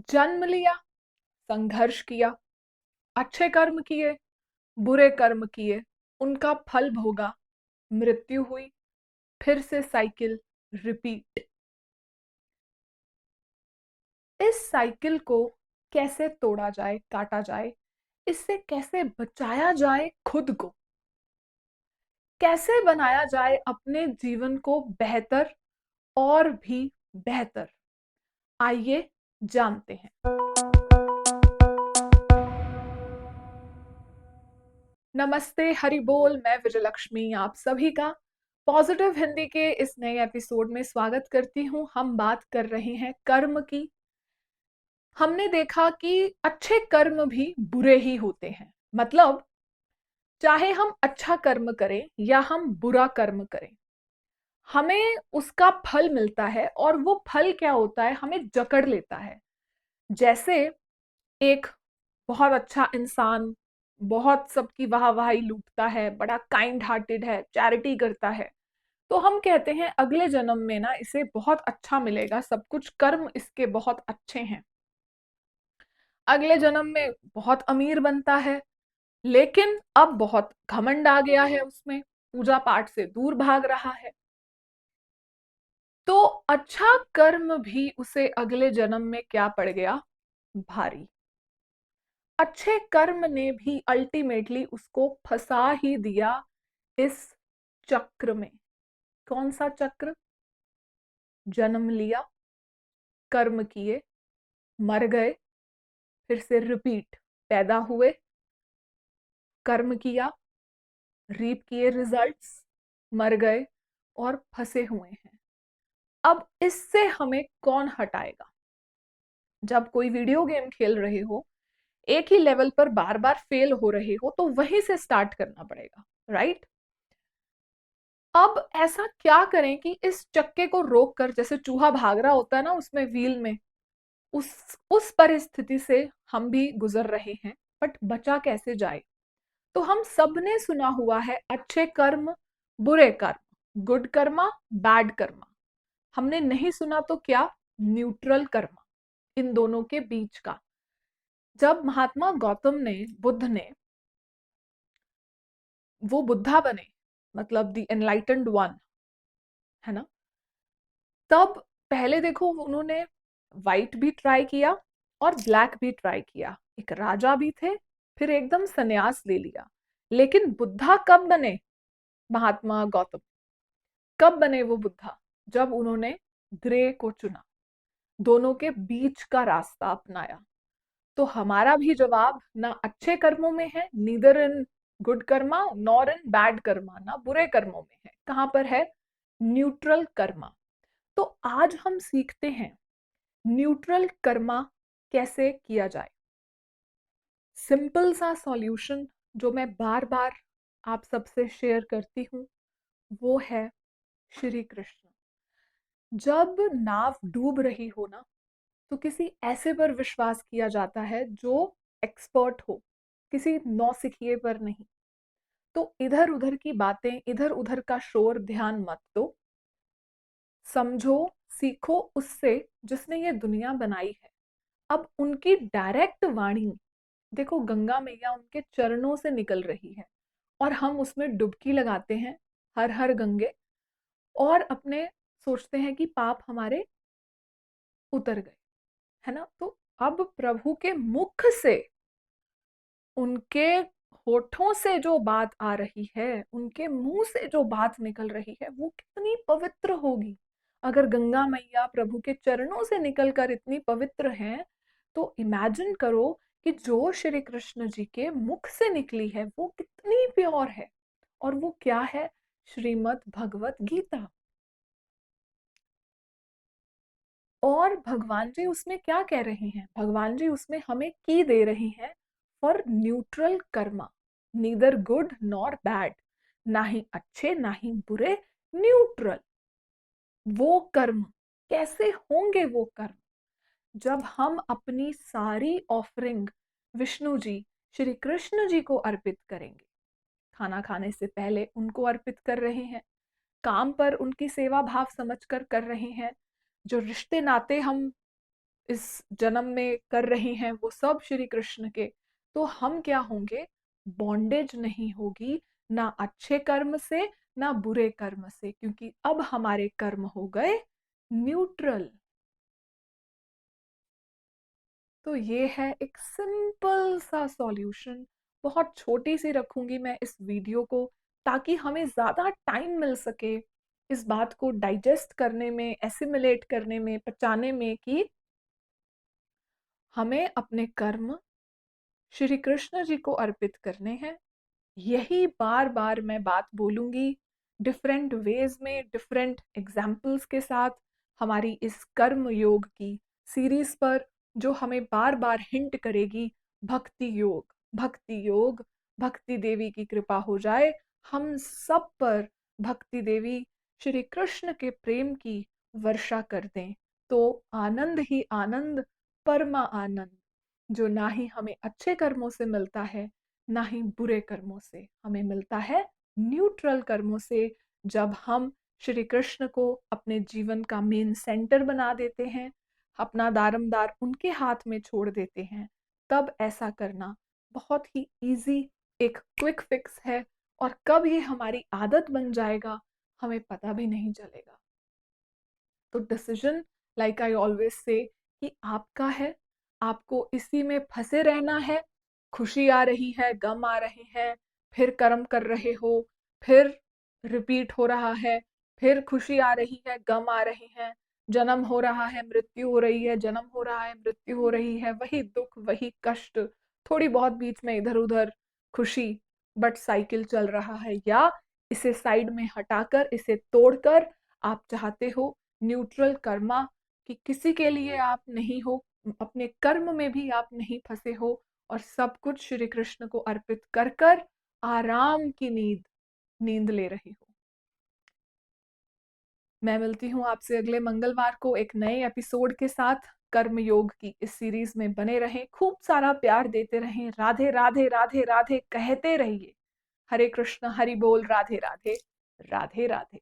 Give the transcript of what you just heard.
जन्म लिया, संघर्ष किया, अच्छे कर्म किए, बुरे कर्म किए, उनका फल भोगा, मृत्यु हुई, फिर से साइकिल रिपीट। इस साइकिल को कैसे तोड़ा जाए, काटा जाए, इससे कैसे बचाया जाए खुद को, कैसे बनाया जाए अपने जीवन को बेहतर और भी बेहतर, आइए जानते हैं। नमस्ते, हरि बोल। मैं विजयलक्ष्मी आप सभी का पॉजिटिव हिंदी के इस नए एपिसोड में स्वागत करती हूँ। हम बात कर रहे हैं कर्म की। हमने देखा कि अच्छे कर्म भी बुरे ही होते हैं। मतलब चाहे हम अच्छा कर्म करें या हम बुरा कर्म करें, हमें उसका फल मिलता है और वो फल क्या होता है, हमें जकड़ लेता है। जैसे एक बहुत अच्छा इंसान बहुत सबकी वाहवाही लूटता है, बड़ा काइंड हार्टेड है, चैरिटी करता है, तो हम कहते हैं अगले जन्म में ना इसे बहुत अच्छा मिलेगा, सब कुछ कर्म इसके बहुत अच्छे हैं। अगले जन्म में बहुत अमीर बनता है, लेकिन अब बहुत घमंड आ गया है उसमें, पूजा पाठ से दूर भाग रहा है, तो अच्छा कर्म भी उसे अगले जन्म में क्या पड़ गया, भारी। अच्छे कर्म ने भी अल्टीमेटली उसको फंसा ही दिया इस चक्र में। कौन सा चक्र? जन्म लिया, कर्म किए, मर गए, फिर से रिपीट। पैदा हुए, कर्म किया, रीप किए रिजल्ट्स, मर गए और फंसे हुए हैं। अब इससे हमें कौन हटाएगा? जब कोई वीडियो गेम खेल रहे हो, एक ही लेवल पर बार बार फेल हो रहे हो, तो वहीं से स्टार्ट करना पड़ेगा, राइट? अब ऐसा क्या करें कि इस चक्के को रोक कर, जैसे चूहा भाग रहा होता है ना उसमें व्हील में, उस परिस्थिति से हम भी गुजर रहे हैं, बट बचा कैसे जाए? तो हम सबने सुना हुआ है अच्छे कर्म, बुरे कर्म, गुड कर्मा, बैड कर्मा। हमने नहीं सुना तो क्या? न्यूट्रल कर्मा, इन दोनों के बीच का। जब महात्मा गौतम ने, बुद्ध ने, वो बुद्धा बने, मतलब द एनलाइटेंड वन, है ना, तब पहले देखो उन्होंने व्हाइट भी ट्राई किया और ब्लैक भी ट्राई किया, एक राजा भी थे, फिर एकदम संन्यास ले लिया। लेकिन बुद्धा कब बने? महात्मा गौतम कब बने वो बुद्धा? जब उन्होंने ग्रे को चुना, दोनों के बीच का रास्ता अपनाया। तो हमारा भी जवाब ना अच्छे कर्मों में है, neither in good Karma nor in bad Karma, ना बुरे कर्मों में है। कहां पर है? न्यूट्रल कर्मा। तो आज हम सीखते हैं न्यूट्रल कर्मा कैसे किया जाए। सिंपल सा सॉल्यूशन जो मैं बार बार आप सबसे शेयर करती हूँ, वो है श्री कृष्ण। जब नाव डूब रही हो ना, तो किसी ऐसे पर विश्वास किया जाता है जो एक्सपर्ट हो, किसी नौसिखिए पर नहीं। तो इधर उधर की बातें, इधर उधर का शोर ध्यान मत दो। समझो, सीखो उससे जिसने ये दुनिया बनाई है। अब उनकी डायरेक्ट वाणी देखो, गंगा मैया उनके चरणों से निकल रही है और हम उसमें डुबकी लगाते हैं, हर हर गंगे, और अपने सोचते हैं कि पाप हमारे उतर गए, है ना। तो अब प्रभु के मुख से, उनके होठों से जो बात आ रही है, उनके मुंह से जो बात निकल रही है, वो कितनी पवित्र होगी। अगर गंगा मैया प्रभु के चरणों से निकलकर इतनी पवित्र हैं, तो इमेजिन करो कि जो श्री कृष्ण जी के मुख से निकली है वो कितनी प्योर है। और वो क्या है? श्रीमद् भगवत गीता। और भगवान जी उसमें क्या कह रहे हैं? भगवान जी उसमें हमें की दे रहे हैं for neutral Karma, neither good nor bad, ना ही अच्छे ना ही बुरे, न्यूट्रल। वो कर्म कैसे होंगे? वो कर्म जब हम अपनी सारी ऑफरिंग विष्णु जी, श्री कृष्ण जी को अर्पित करेंगे। खाना खाने से पहले उनको अर्पित कर रहे हैं, काम पर उनकी सेवा भाव समझकर कर रहे हैं, जो रिश्ते नाते हम इस जन्म में कर रही हैं वो सब श्री कृष्ण के, तो हम क्या होंगे, बॉन्डेज नहीं होगी ना अच्छे कर्म से ना बुरे कर्म से, क्योंकि अब हमारे कर्म हो गए न्यूट्रल। तो ये है एक सिंपल सा सॉल्यूशन। बहुत छोटी सी रखूंगी मैं इस वीडियो को, ताकि हमें ज्यादा टाइम मिल सके इस बात को डाइजेस्ट करने में, एसिमिलेट करने में, पचाने में, कि हमें अपने कर्म श्री कृष्ण जी को अर्पित करने हैं। यही बार बार मैं बात बोलूंगी, डिफरेंट वेज में, डिफरेंट एग्जाम्पल्स के साथ, हमारी इस कर्म योग की सीरीज पर, जो हमें बार बार हिंट करेगी भक्ति योग, भक्ति योग। भक्ति देवी की कृपा हो जाए हम सब पर, भक्ति देवी श्री कृष्ण के प्रेम की वर्षा कर दें, तो आनंद ही आनंद, परमा आनंद, जो ना ही हमें अच्छे कर्मों से मिलता है ना ही बुरे कर्मों से, हमें मिलता है न्यूट्रल कर्मों से। जब हम श्री कृष्ण को अपने जीवन का मेन सेंटर बना देते हैं, अपना दारमदार उनके हाथ में छोड़ देते हैं, तब ऐसा करना बहुत ही इजी, एक क्विक फिक्स है। और कब ये हमारी आदत बन जाएगा हमें पता भी नहीं चलेगा। तो decision, like I always say, कि आपका है। आपको इसी में फंसे रहना है, खुशी आ रही है, गम आ रहे हैं, फिर कर्म कर रहे हो, फिर रिपीट हो रहा है, फिर खुशी आ रही है, गम आ रहे हैं, जन्म हो रहा है, मृत्यु हो रही है, जन्म हो रहा है, मृत्यु हो रही है, वही दुख, वही कष्ट, थोड़ी बहुत बीच में इधर उधर खुशी, बट साइकिल चल रहा है। या इसे साइड में हटाकर, इसे तोड़कर आप चाहते हो न्यूट्रल कर्मा, कि किसी के लिए आप नहीं हो, अपने कर्म में भी आप नहीं फंसे हो, और सब कुछ श्री कृष्ण को अर्पित कर कर आराम की नींद नींद ले रहे हो। मैं मिलती हूँ आपसे अगले मंगलवार को एक नए एपिसोड के साथ। कर्म योग की इस सीरीज में बने रहें, खूब सारा प्यार देते रहें, राधे राधे राधे राधे कहते रहिए। हरे कृष्ण, हरि बोल, राधे राधे, राधे राधे।